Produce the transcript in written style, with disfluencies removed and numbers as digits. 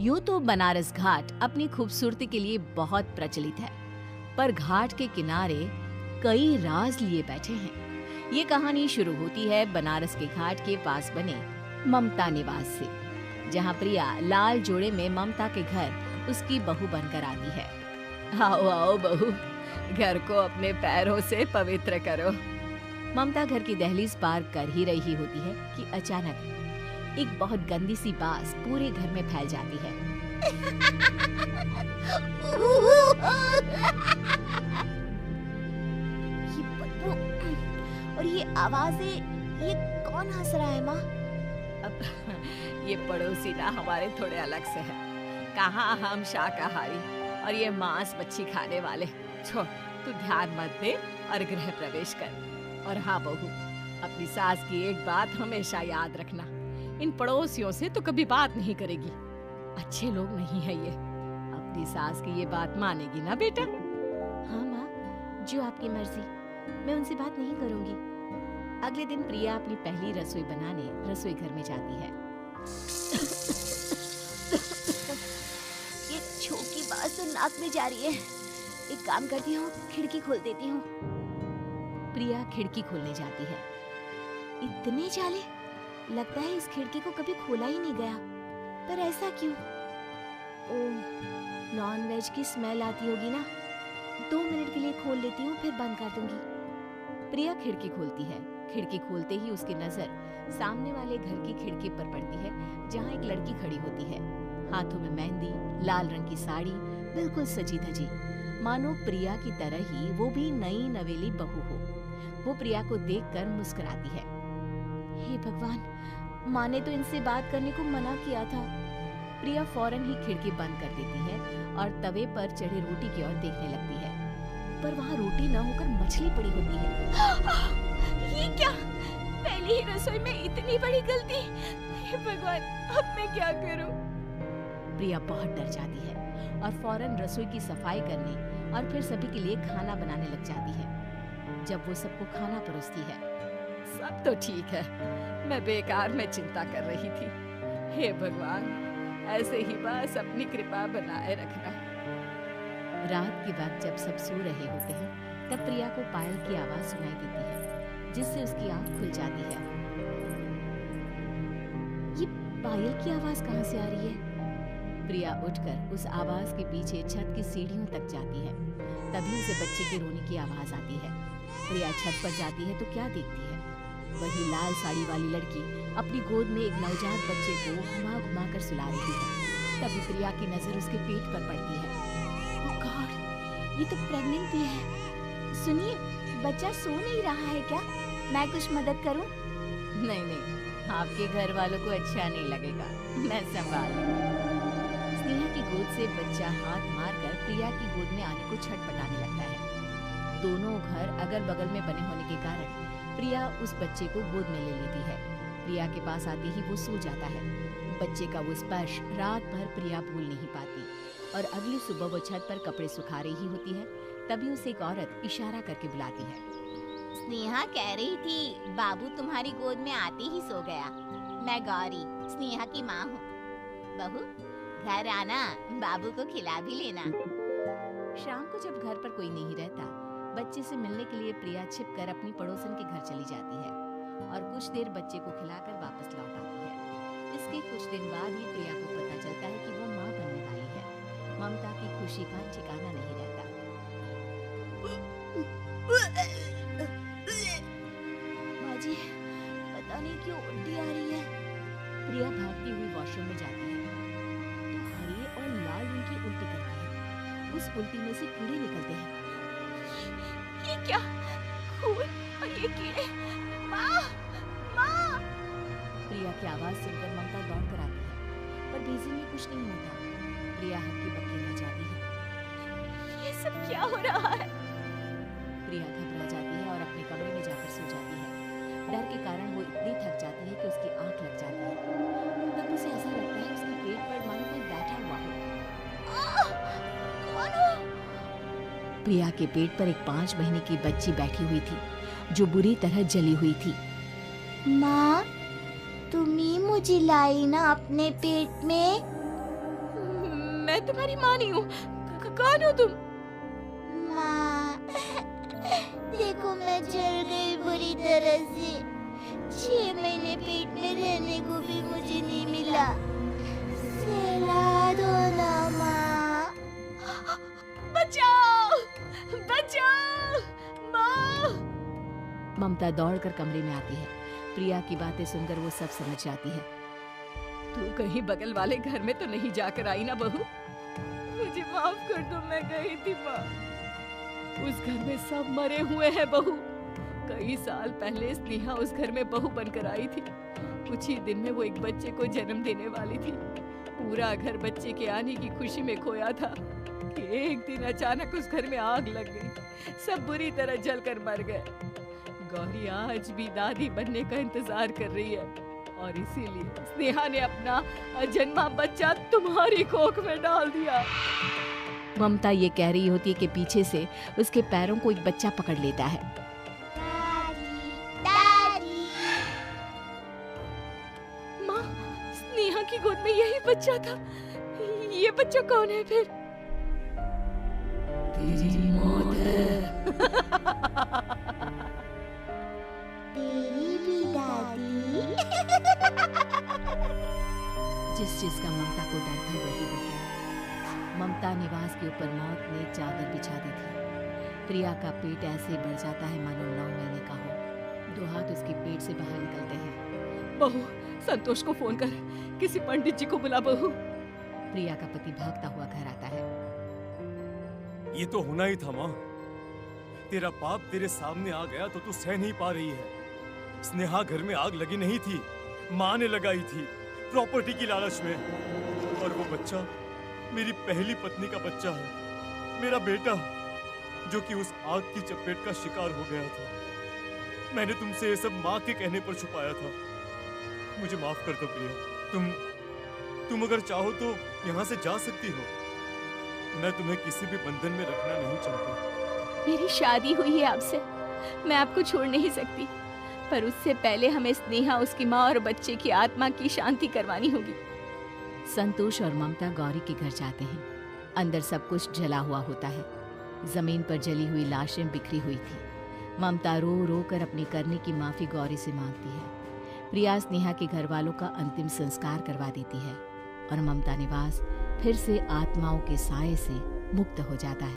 यूं तो बनारस घाट अपनी खूबसूरती के लिए बहुत प्रचलित है, पर घाट के किनारे कई राज लिए बैठे हैं। ये कहानी शुरू होती है बनारस के घाट के पास बने ममता निवास से, जहाँ प्रिया लाल जोड़े में ममता के घर उसकी बहू बनकर आती है। आओ आओ बहू, घर को अपने पैरों से पवित्र करो। ममता घर की दहलीज पार कर ही रही होती है कि अचानक एक बहुत गंदी सी बास पूरे घर में फैल जाती है। ये बदबू और ये आवाजें, ये कौन हंस रहा है माँ? अब ये पड़ोसी ना हमारे थोड़े अलग से है। कहाँ हम शाकाहारी और ये मांस मच्छी खाने वाले। छोड़, तू ध्यान मत दे और गृह प्रवेश कर। और हाँ बहू, अपनी सास की एक बात हमेशा याद रखना, इन पड़ोसियों से तो कभी बात नहीं करेगी। अच्छे लोग नहीं है ये। अपनी सास की ये बात मानेगी ना बेटा? हाँ माँ, जो आपकी मर्जी, मैं उनसे बात नहीं करूंगी। अगले दिन प्रिया अपनी पहली रसोई बनाने रसोई घर में जाती है। ये छोक की बात तो नाक में जा रही है। एक काम करती हूँ, खिड़की खोल देती हूँ। प्रिया खिड़की खोलने जाती है। इतने जाले, लगता है इस खिड़की को कभी खोला ही नहीं गया। पर ऐसा क्यों? ओह, नॉन वेज की स्मेल आती होगी ना। 2 मिनट के लिए खोल लेती हूँ, फिर बंद कर दूंगी। प्रिया खिड़की खोलती है। खिड़की खोलते ही उसकी नजर सामने वाले घर की खिड़की पर पड़ती है, जहाँ एक लड़की खड़ी होती है, हाथों में मेहंदी, लाल रंग की साड़ी, बिल्कुल सजी धजी, मानो प्रिया की तरह ही वो भी नई नवेली बहू हो। वो प्रिया को देखकर मुस्कुराती है। हे भगवान, माँ ने तो इनसे बात करने को मना किया था। प्रिया फौरन ही खिड़की बंद कर देती है और तवे पर चढ़ी रोटी की ओर देखने लगती है, पर वहाँ रोटी न होकर मछली पड़ी होती है। ये क्या? पहली ही रसोई में इतनी बड़ी गलती। हे भगवान, अब मैं क्या करूं? प्रिया बहुत डर जाती है और फौरन रसोई की सफाई करने और फिर सभी के लिए खाना बनाने लग जाती है। जब वो सबको खाना परोसती है, सब तो ठीक है, मैं बेकार में चिंता कर रही थी। हे भगवान, ऐसे ही बस अपनी कृपा बनाए रखना। रात के वक्त जब सब सो रहे होते हैं, तब प्रिया को पायल की आवाज सुनाई देती है, जिससे उसकी आंख खुल जाती है। ये पायल की आवाज कहाँ से आ रही है? प्रिया उठकर उस आवाज के पीछे छत की सीढ़ियों तक जाती है। तभी उसे बच्चे के रोने की आवाज आती है। प्रिया छत पर जाती है तो क्या देखती है? वही लाल साड़ी वाली लड़की अपनी गोद में एक नवजात बच्चे को घुमा घुमा कर सुला रही है। तभी प्रिया की नजर उसके पेट पर पड़ती है। ओह गॉड, ये तो प्रेग्नेंट भी है। सुनिए, बच्चा सो नहीं रहा है क्या? मैं कुछ मदद करूं? नहीं नहीं, आपके घर वालों को अच्छा नहीं लगेगा, मैं संभाल लूंगी। स्नेहा की गोद से बच्चा हाथ मारकर प्रिया की गोद में आने को छटपटाने लगता है। दोनों घर अगल बगल में बने होने के कारण प्रिया उस बच्चे को गोद में ले लेती है। प्रिया के पास आते ही वो सो जाता है। बच्चे का वो स्पर्श रात भर प्रिया भूल नहीं पाती और अगली सुबह वो छत पर कपड़े सुखा रही होती है, तभी उसे एक औरत इशारा करके बुलाती है। स्नेहा कह रही थी, बाबू तुम्हारी गोद में आते ही सो गया। मैं गौरी, स्नेहा की माँ हूँ। बहू, घर आना, बाबू को खिला भी लेना। शाम को जब घर पर कोई नहीं रहता, बच्चे से मिलने के लिए प्रिया छिपकर अपनी पड़ोसन के घर चली जाती है और कुछ देर बच्चे को खिलाकर वापस लौट आती है। इसके कुछ दिन बाद ही प्रिया को पता चलता है कि वो माँ बनने वाली है। ममता की खुशी का ठिकाना नहीं रहता। माँ जी, पता नहीं क्यों उल्टी आ रही है। प्रिया भागती हुई वॉशरूम में जाती है तो हरे और लाल रंग की उल्टी करती है। उस उल्टी में से कीड़े निकलते हैं। ये क्या? खून और ये कीड़े! माँ! माँ! प्रिया की आवाज सुनकर ममता दौड़ कर आती है, पर बेसिन में कुछ नहीं होता। प्रिया हक्की बक्की रह जाती है। ये सब क्या हो रहा है? प्रिया घबरा जाती है और अपने कमरे में जाकर सो जाती है। डर के कारण वो इतनी थक जाती है कि उसकी आंख लग जाती है। तब उसे ऐसा लगता है उसके पेट पर मानो कोई बैठा हुआ हो। कौन हो? प्रिया के पेट पर एक 5 महीने की बच्ची बैठी हुई थी, जो बुरी तरह जली हुई थी। माँ, तुम ही मुझे लाई ना अपने पेट में? मैं तुम्हारी माँ नहीं हूँ। कौन हो तुम? माँ, देखो मैं जल गई बुरी तरह से। 6 महीने पेट में रहने को भी मुझे नहीं मिला। सहला दो ना माँ। बचाओ, बचाओ, माँ। ममता दौड़कर कमरे में आती है। प्रिया की बातें सुनकर वो सब समझ जाती है। तू कहीं बगल वाले घर में तो नहीं जाकर आई ना बहू? मुझे माफ कर दो, मैं गई थी माँ। उस घर में सब मरे हुए हैं बहू। कई साल पहले स्नेहा उस घर में बहू बनकर आई थी। कुछ ही दिन में वो एक बच्चे को जन्म देने वाली थी। पूरा घर बच्चे के आने की खुशी में खोया था कि एक दिन अचानक उस घर में आग लग गई। सब बुरी तरह जलकर मर गए। गौरी आज भी दादी बनने का इंतजार कर रही है और इसीलिए स्नेहा ने अपना अजन्मा बच्चा तुम्हारी कोख में डाल दिया। ममता ये कह रही होती है कि पीछे से उसके पैरों को एक बच्चा पकड़ लेता है। दादी, माँ, स्नेहा की गोद में यही बच्चा था। ये बच्चा कौन है फिर? तेरी मौत है। तेरी भी दादी। जिस चीज का ममता को डर था वही हो गया। ममता निवास के ऊपर मौत ने चादर बिछा दी थी। प्रिया का पेट ऐसे बढ़ जाता है मानो 9 महीने का हो। 2 हाथ उसके पेट से बाहर निकलते हैं। बहू, संतोष को फोन कर, किसी पंडित जी को बुला बहू। प्रिया का पति भागता हुआ घर आता है। ये तो होना ही था माँ। तेरा बाप तेरे सामने आ गया तो तू सह नहीं पा रही है। स्नेहा घर में आग लगी नहीं थी, माँ ने लगाई थी प्रॉपर्टी की लालच में। और वो बच्चा मेरी पहली पत्नी का बच्चा है, मेरा बेटा, जो कि उस आग की चपेट का शिकार हो गया था। मैंने तुमसे ये सब माँ के कहने पर छुपाया था। मुझे माफ कर दो प्रिया। तुम अगर चाहो तो यहाँ से जा सकती हो। मैं तुम्हें किसी भी बंधन में रखना नहीं चाहता। मेरी शादी हुई है आपसे, मैं आपको छोड़ नहीं सकती, पर उससे पहले हमें स्नेहा, उसकी माँ और बच्चे की आत्मा की शांति करवानी होगी। संतोष और ममता गौरी के घर जाते हैं। अंदर सब कुछ जला हुआ होता है। जमीन पर जली हुई लाशें बिखरी हुई थी। ममता रो रो कर अपने करने की माफी गौरी से मांगती है। प्रिया स्नेहा के घर वालों का अंतिम संस्कार करवा देती है और ममता निवास फिर से आत्माओं के साए से मुक्त हो जाता है।